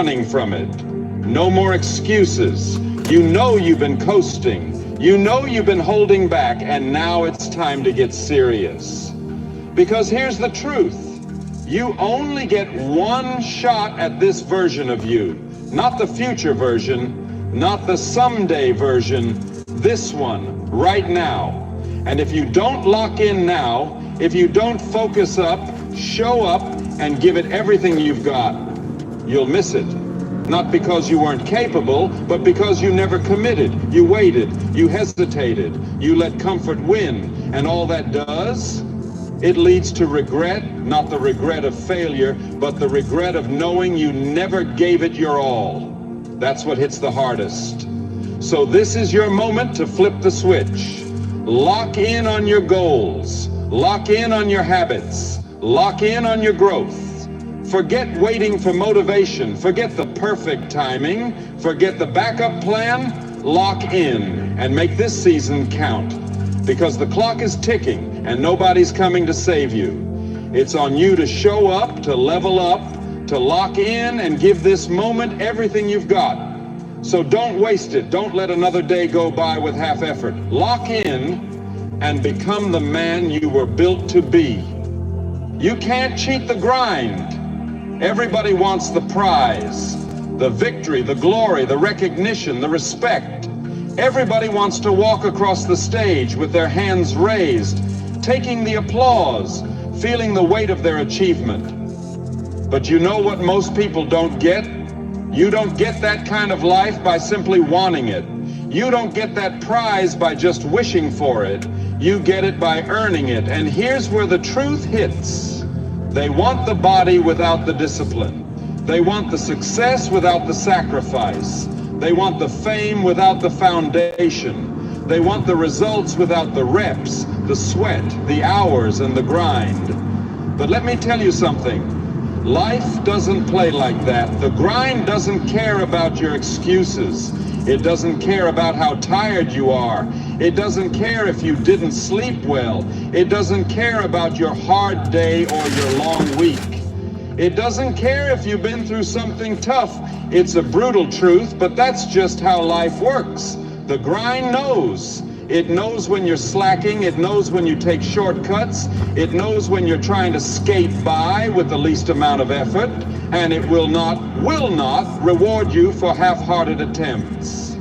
running from it. No more excuses. You know you've been coasting. You know you've been holding back, and now it's time to get serious. Because here's the truth. You only get one shot at this version of you. Not the future version, not the someday version, this one, right now. And if you don't lock in now, if you don't focus up, show up, and give it everything you've got, you'll miss it. Not because you weren't capable, but because you never committed. You waited, you hesitated, you let comfort win. And all that does, it leads to regret, not the regret of failure, but the regret of knowing you never gave it your all. That's what hits the hardest. So this is your moment to flip the switch. Lock in on your goals. Lock in on your habits. Lock in on your growth. Forget waiting for motivation. Forget the perfect timing. Forget the backup plan. Lock in and make this season count. Because the clock is ticking and nobody's coming to save you. It's on you to show up, to level up, to lock in and give this moment everything you've got. So don't waste it. Don't let another day go by with half effort. Lock in and become the man you were built to be. You can't cheat the grind. Everybody wants the prize, the victory, the glory, the recognition, the respect. Everybody wants to walk across the stage with their hands raised, taking the applause, feeling the weight of their achievement. But you know what most people don't get? You don't get that kind of life by simply wanting it. You don't get that prize by just wishing for it. You get it by earning it. And here's where the truth hits. They want the body without the discipline. They want the success without the sacrifice. They want the fame without the foundation. They want the results without the reps, the sweat, the hours, and the grind. But let me tell you something. Life doesn't play like that. The grind doesn't care about your excuses. It doesn't care about how tired you are. It doesn't care if you didn't sleep well. It doesn't care about your hard day or your long week. It doesn't care if you've been through something tough. It's a brutal truth, but that's just how life works. The grind knows. It knows when you're slacking. It knows when you take shortcuts. It knows when you're trying to skate by with the least amount of effort. And it will not reward you for half-hearted attempts.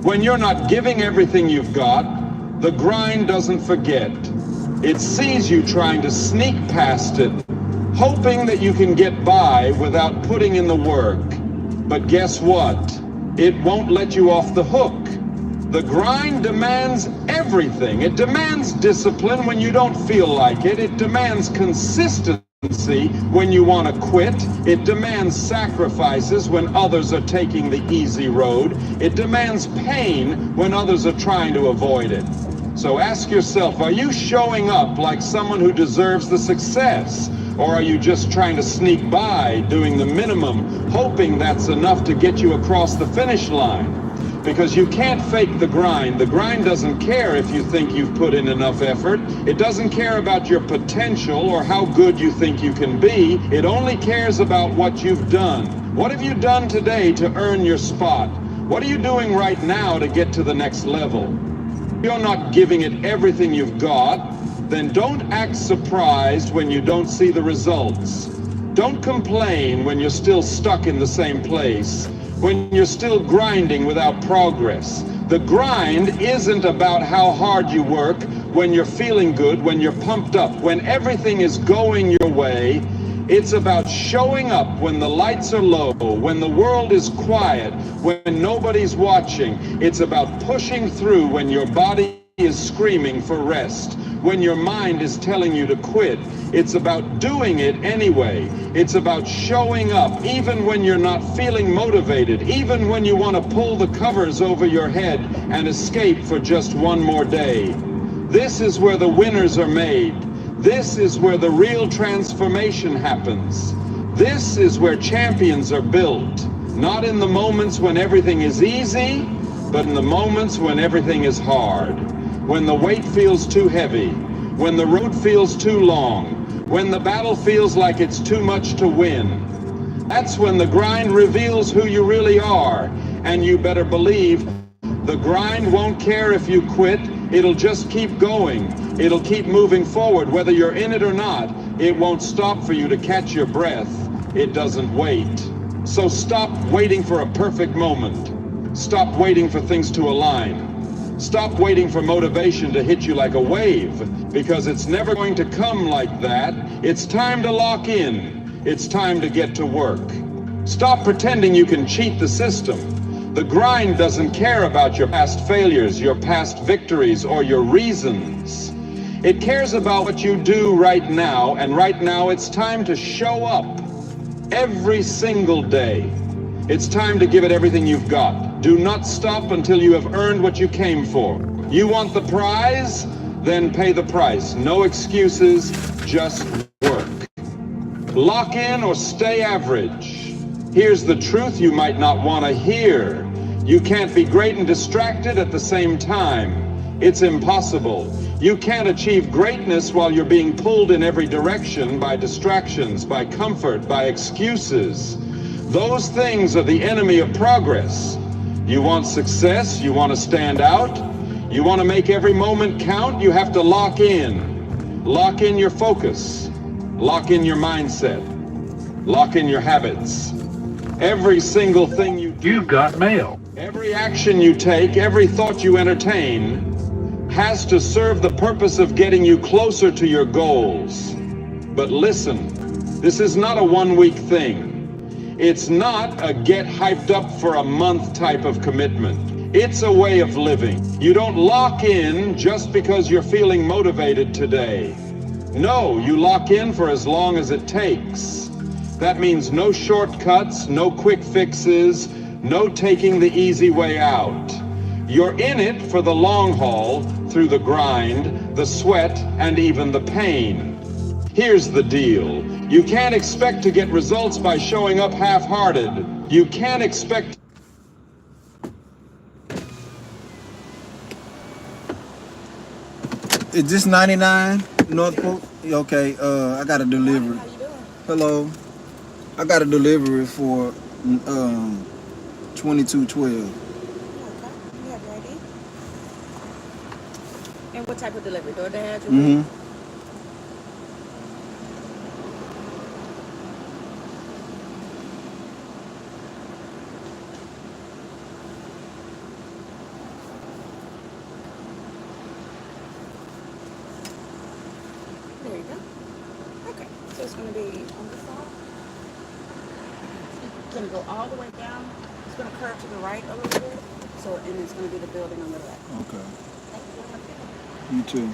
When you're not giving everything you've got, the grind doesn't forget. It sees you trying to sneak past it, hoping that you can get by without putting in the work. But guess what? It won't let you off the hook. The grind demands everything. It demands discipline when you don't feel like it. It demands consistency when you want to quit. It demands sacrifices when others are taking the easy road. It demands pain when others are trying to avoid it. So ask yourself, are you showing up like someone who deserves the success? Or are you just trying to sneak by, doing the minimum, hoping that's enough to get you across the finish line? Because you can't fake the grind. The grind doesn't care if you think you've put in enough effort. It doesn't care about your potential or how good you think you can be. It only cares about what you've done. What have you done today to earn your spot? What are you doing right now to get to the next level? If you're not giving it everything you've got, then don't act surprised when you don't see the results. Don't complain when you're still stuck in the same place, when you're still grinding without progress. The grind isn't about how hard you work when you're feeling good, when you're pumped up, when everything is going your way. It's about showing up when the lights are low, when the world is quiet, when nobody's watching. It's about pushing through when your body is screaming for rest, when your mind is telling you to quit. It's about doing it anyway. It's about showing up even when you're not feeling motivated, even when you want to pull the covers over your head and escape for just one more day. This is where the winners are made. This is where the real transformation happens. This is where champions are built, not in the moments when everything is easy, but in the moments when everything is hard. When the weight feels too heavy, when the road feels too long, when the battle feels like it's too much to win. That's when the grind reveals who you really are. And you better believe the grind won't care if you quit. It'll just keep going. It'll keep moving forward, whether you're in it or not. It won't stop for you to catch your breath. It doesn't wait. So stop waiting for a perfect moment. Stop waiting for things to align. Stop waiting for motivation to hit you like a wave, because it's never going to come like that. It's time to lock in. It's time to get to work. Stop pretending you can cheat the system. The grind doesn't care about your past failures, your past victories, or your reasons. It cares about what you do right now, and right now it's time to show up every single day. It's time to give it everything you've got. Do not stop until you have earned what you came for. You want the prize? Then pay the price. No excuses, just work. Lock in or stay average. Here's the truth you might not want to hear. You can't be great and distracted at the same time. It's impossible. You can't achieve greatness while you're being pulled in every direction by distractions, by comfort, by excuses. Those things are the enemy of progress. You want success, you want to stand out, you want to make every moment count, you have to lock in. Lock in your focus. Lock in your mindset. Lock in your habits. Every single thing you do. You've got mail. Every action you take, every thought you entertain has to serve the purpose of getting you closer to your goals. But listen, this is not a one-week thing. It's not a get hyped up for a month type of commitment. It's a way of living. You don't lock in just because you're feeling motivated today. No, you lock in for as long as it takes. That means no shortcuts, no quick fixes, no taking the easy way out. You're in it for the long haul, through the grind, the sweat, and even the pain. Here's the deal. You can't expect to get results by showing up half-hearted. You can't expect... Is this 99 Northport? Okay, I got a delivery. How you doing? Hello. I got a delivery for 2212. Okay, you have ready. And what type of delivery? DoorDash? Mm-hmm. There you go. Okay, so it's going to be on the side. It's going to go all the way down. It's going to curve to the right a little bit. So, and it's going to be the building on the left. Okay. Thank you. You too.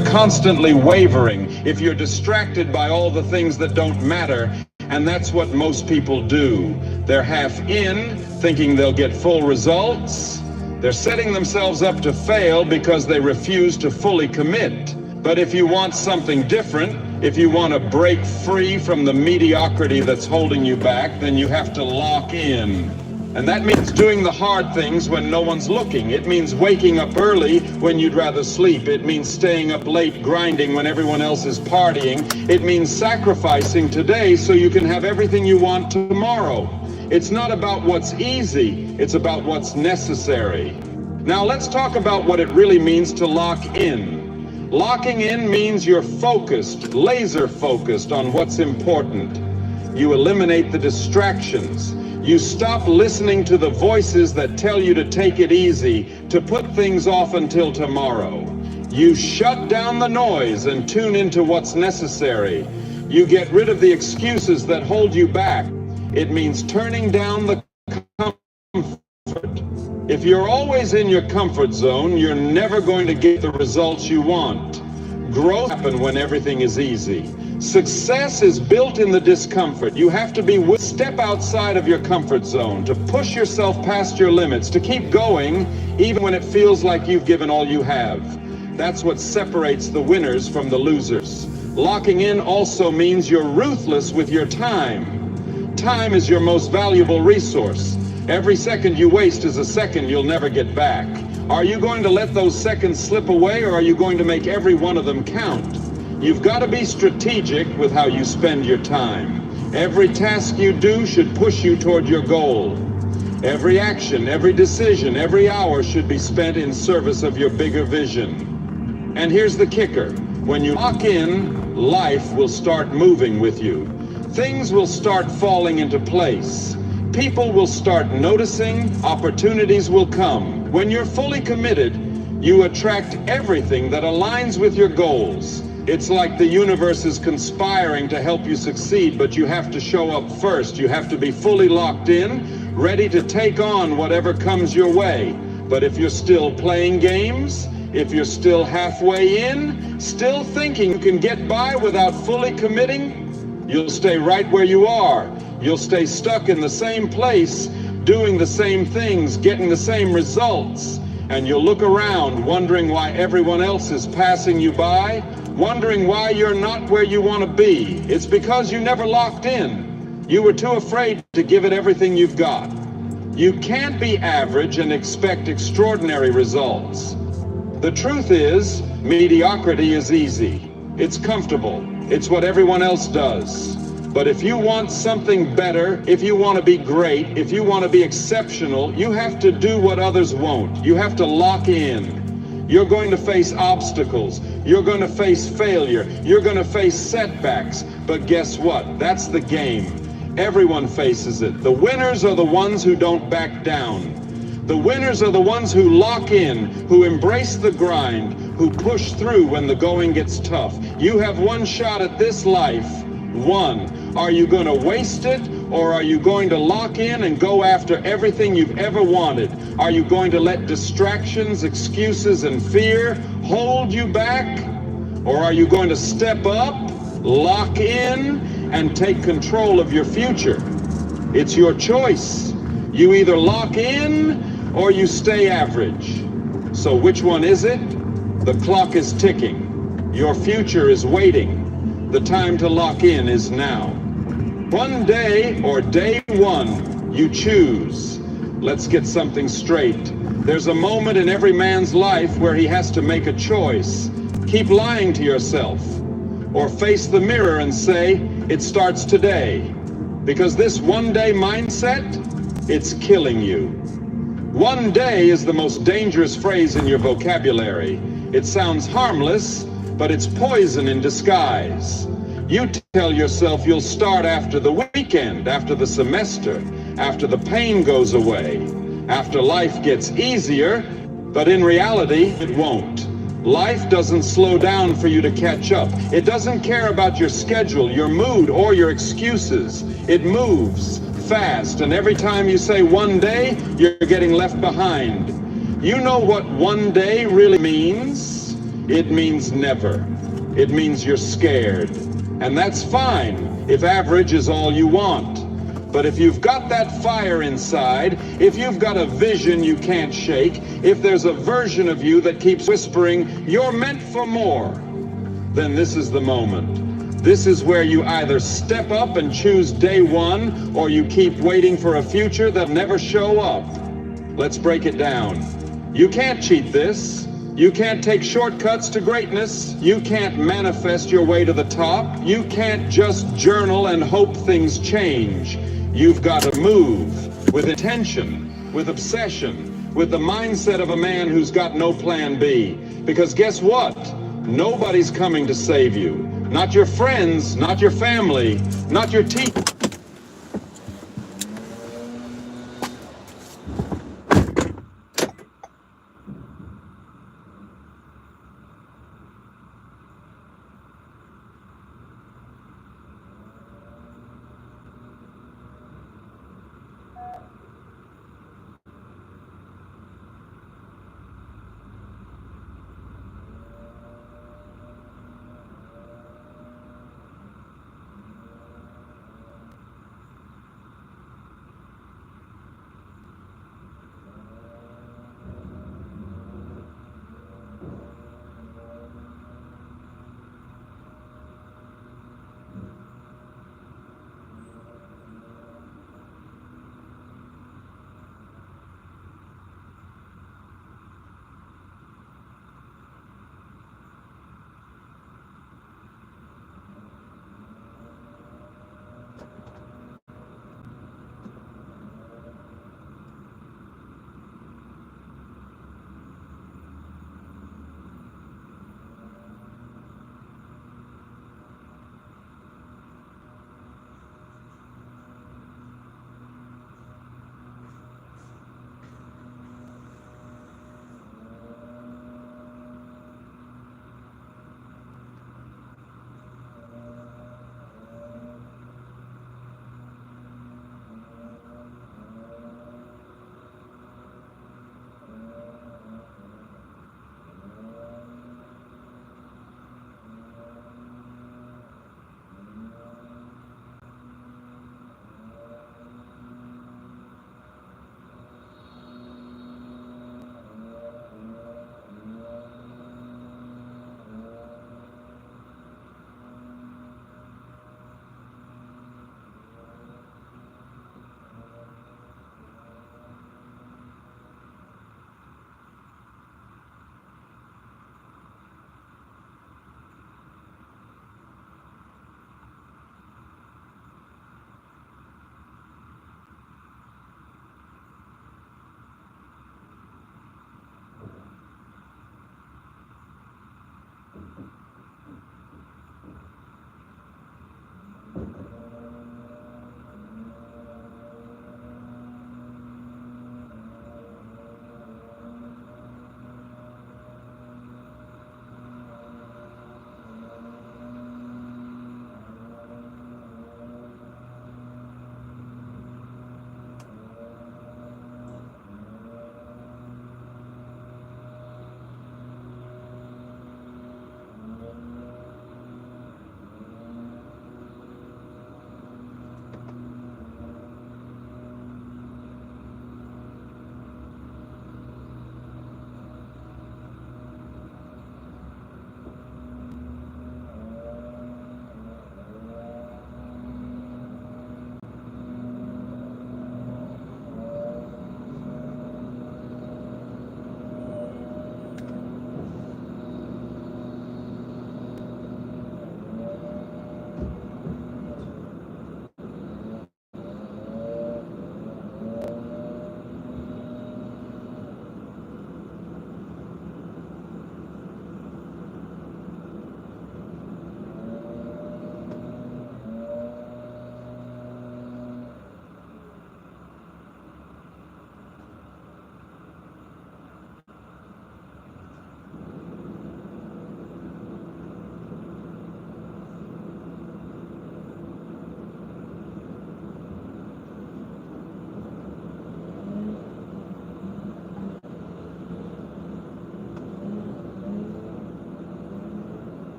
you're constantly wavering, if you're distracted by all the things that don't matter, and that's what most people do. They're half in, thinking they'll get full results. They're setting themselves up to fail because they refuse to fully commit. But if you want something different, if you want to break free from the mediocrity that's holding you back, then you have to lock in. And that means doing the hard things when no one's looking. It means waking up early when you'd rather sleep. It means staying up late grinding when everyone else is partying. It means sacrificing today so you can have everything you want tomorrow. It's not about what's easy, it's about what's necessary. Now let's talk about what it really means to lock in. Locking in means you're focused, laser focused on what's important. You eliminate the distractions. You stop listening to the voices that tell you to take it easy, to put things off until tomorrow. You shut down the noise and tune into what's necessary. You get rid of the excuses that hold you back. It means turning down the comfort. If you're always in your comfort zone, you're never going to get the results you want. Growth happens when everything is easy. Success is built in the discomfort. You have to be willing to step outside of your comfort zone, to push yourself past your limits, to keep going even when it feels like you've given all you have. That's what separates the winners from the losers. Locking in also means you're ruthless with your time. Time is your most valuable resource. Every second you waste is a second you'll never get back. Are you going to let those seconds slip away, or are you going to make every one of them count? You've got to be strategic with how you spend your time. Every task you do should push you toward your goal. Every action, every decision, every hour should be spent in service of your bigger vision. And here's the kicker. When you lock in, life will start moving with you. Things will start falling into place. People will start noticing, opportunities will come. When you're fully committed, you attract everything that aligns with your goals. It's like the universe is conspiring to help you succeed, but you have to show up first. You have to be fully locked in, ready to take on whatever comes your way. But if you're still playing games, if you're still halfway in, still thinking you can get by without fully committing, you'll stay right where you are. You'll stay stuck in the same place, doing the same things, getting the same results. And you'll look around wondering why everyone else is passing you by, wondering why you're not where you want to be. It's because you never locked in. You were too afraid to give it everything you've got. You can't be average and expect extraordinary results. The truth is, mediocrity is easy. It's comfortable. It's what everyone else does. But if you want something better, if you want to be great, if you want to be exceptional, you have to do what others won't. You have to lock in. You're going to face obstacles. You're going to face failure. You're going to face setbacks. But guess what? That's the game. Everyone faces it. The winners are the ones who don't back down. The winners are the ones who lock in, who embrace the grind, who push through when the going gets tough. You have one shot at this life. One. Are you going to waste it, or are you going to lock in and go after everything you've ever wanted? Are you going to let distractions, excuses, and fear hold you back? Or are you going to step up, lock in, and take control of your future? It's your choice. You either lock in or you stay average. So which one is it? The clock is ticking. Your future is waiting. The time to lock in is now. One day, or day one, you choose. Let's get something straight. There's a moment in every man's life where he has to make a choice. Keep lying to yourself, or face the mirror and say, it starts today. Because this one-day mindset, it's killing you. One day is the most dangerous phrase in your vocabulary. It sounds harmless, but it's poison in disguise. You tell yourself you'll start after the weekend, after the semester, after the pain goes away, after life gets easier, but in reality, it won't. Life doesn't slow down for you to catch up. It doesn't care about your schedule, your mood, or your excuses. It moves fast, and every time you say one day, you're getting left behind. You know what one day really means? It means never. It means you're scared. And that's fine if average is all you want. But if you've got that fire inside, if you've got a vision you can't shake, if there's a version of you that keeps whispering, you're meant for more, then this is the moment. This is where you either step up and choose day one, or you keep waiting for a future that'll never show up. Let's break it down. You can't cheat this. You can't take shortcuts to greatness. You can't manifest your way to the top. You can't just journal and hope things change. You've got to move with intention, with obsession, with the mindset of a man who's got no plan B. Because guess what? Nobody's coming to save you. Not your friends, not your family, not your teacher.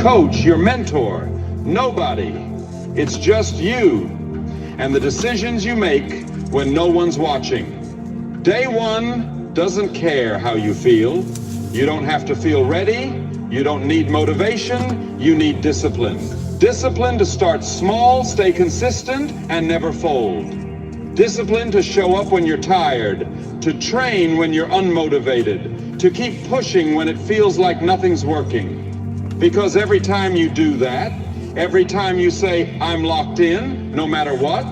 coach, your mentor. Nobody. It's just you and the decisions you make when no one's watching. Day one doesn't care how you feel. You don't have to feel ready. You don't need motivation. You need discipline. Discipline to start small, stay consistent, and never fold. Discipline to show up when you're tired, to train when you're unmotivated, to keep pushing when it feels like nothing's working. Because every time you do that, every time you say, I'm locked in, no matter what,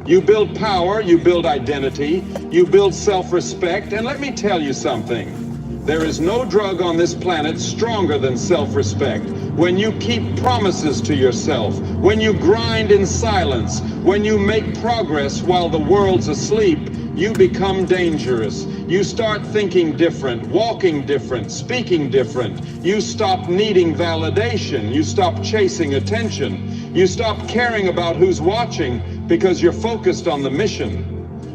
you build power, you build identity, you build self-respect, and let me tell you something. There is no drug on this planet stronger than self-respect. When you keep promises to yourself, when you grind in silence, when you make progress while the world's asleep, you become dangerous. You start thinking different, walking different, speaking different. You stop needing validation. You stop chasing attention. You stop caring about who's watching because you're focused on the mission.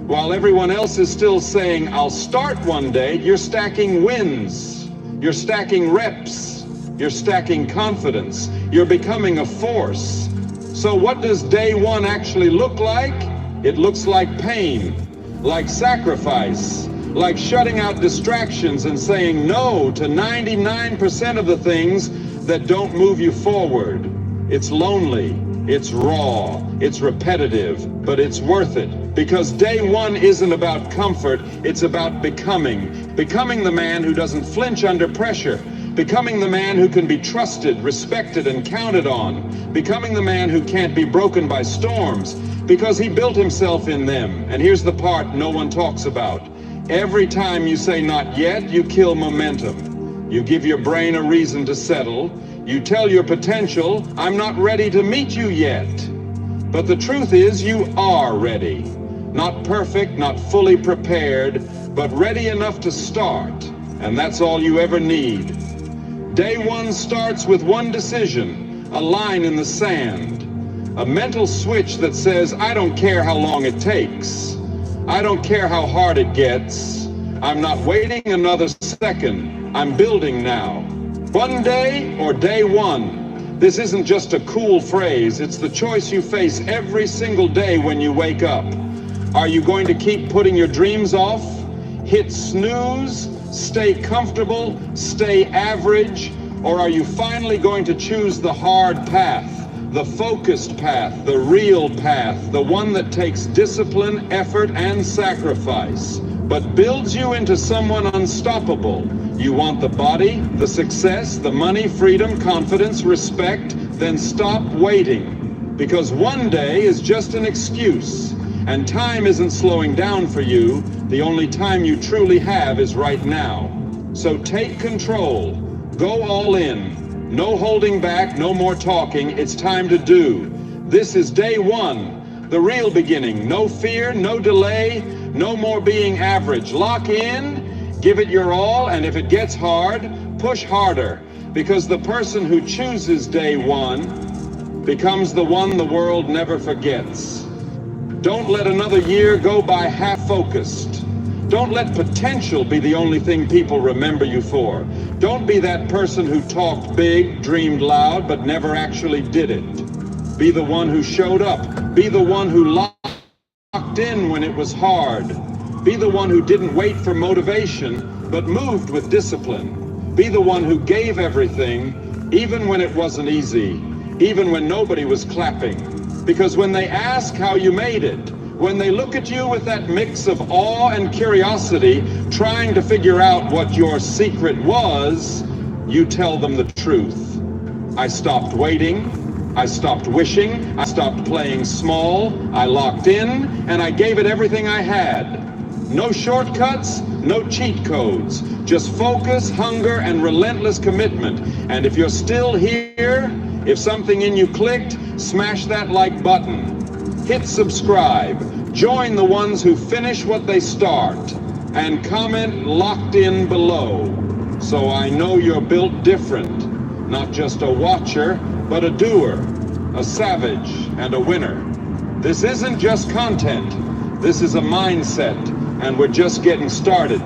While everyone else is still saying, I'll start one day, you're stacking wins. You're stacking reps. You're stacking confidence. You're becoming a force. So what does day one actually look like? It looks like pain, like sacrifice, like shutting out distractions and saying no to 99% of the things that don't move you forward. It's lonely. It's raw, it's repetitive, but it's worth it. Because day one isn't about comfort, it's about becoming. Becoming the man who doesn't flinch under pressure. Becoming the man who can be trusted, respected, and counted on. Becoming the man who can't be broken by storms, because he built himself in them. And here's the part no one talks about. Every time you say not yet, you kill momentum. You give your brain a reason to settle. You tell your potential, I'm not ready to meet you yet. But the truth is, you are ready. Not perfect, not fully prepared, but ready enough to start. And that's all you ever need. Day one starts with one decision, a line in the sand. A mental switch that says, I don't care how long it takes. I don't care how hard it gets. I'm not waiting another second. I'm building now. One day or day one. This isn't just a cool phrase. It's the choice you face every single day when you wake up. Are you going to keep putting your dreams off? Hit snooze? Stay comfortable? Stay average? Or are you finally going to choose the hard path, the focused path, the real path, the one that takes discipline, effort, and sacrifice, but builds you into someone unstoppable? You want the body, the success, the money, freedom, confidence, respect? Then stop waiting. Because one day is just an excuse. And time isn't slowing down for you. The only time you truly have is right now. So take control. Go all in. No holding back, no more talking. It's time to do. This is day one, the real beginning. No fear, no delay, no more being average. Lock in. Give it your all, and if it gets hard, push harder, because the person who chooses day one becomes the one the world never forgets. Don't let another year go by half-focused. Don't let potential be the only thing people remember you for. Don't be that person who talked big, dreamed loud, but never actually did it. Be the one who showed up. Be the one who locked in when it was hard. Be the one who didn't wait for motivation, but moved with discipline. Be the one who gave everything, even when it wasn't easy, even when nobody was clapping. Because when they ask how you made it, when they look at you with that mix of awe and curiosity, trying to figure out what your secret was, you tell them the truth. I stopped waiting. I stopped wishing. I stopped playing small. I locked in, and I gave it everything I had. No shortcuts, no cheat codes, just focus, hunger, and relentless commitment. And if you're still here, if something in you clicked, smash that like button. Hit subscribe. Join the ones who finish what they start. And comment locked in below. So I know you're built different. Not just a watcher, but a doer, a savage, and a winner. This isn't just content. This is a mindset. And we're just getting started.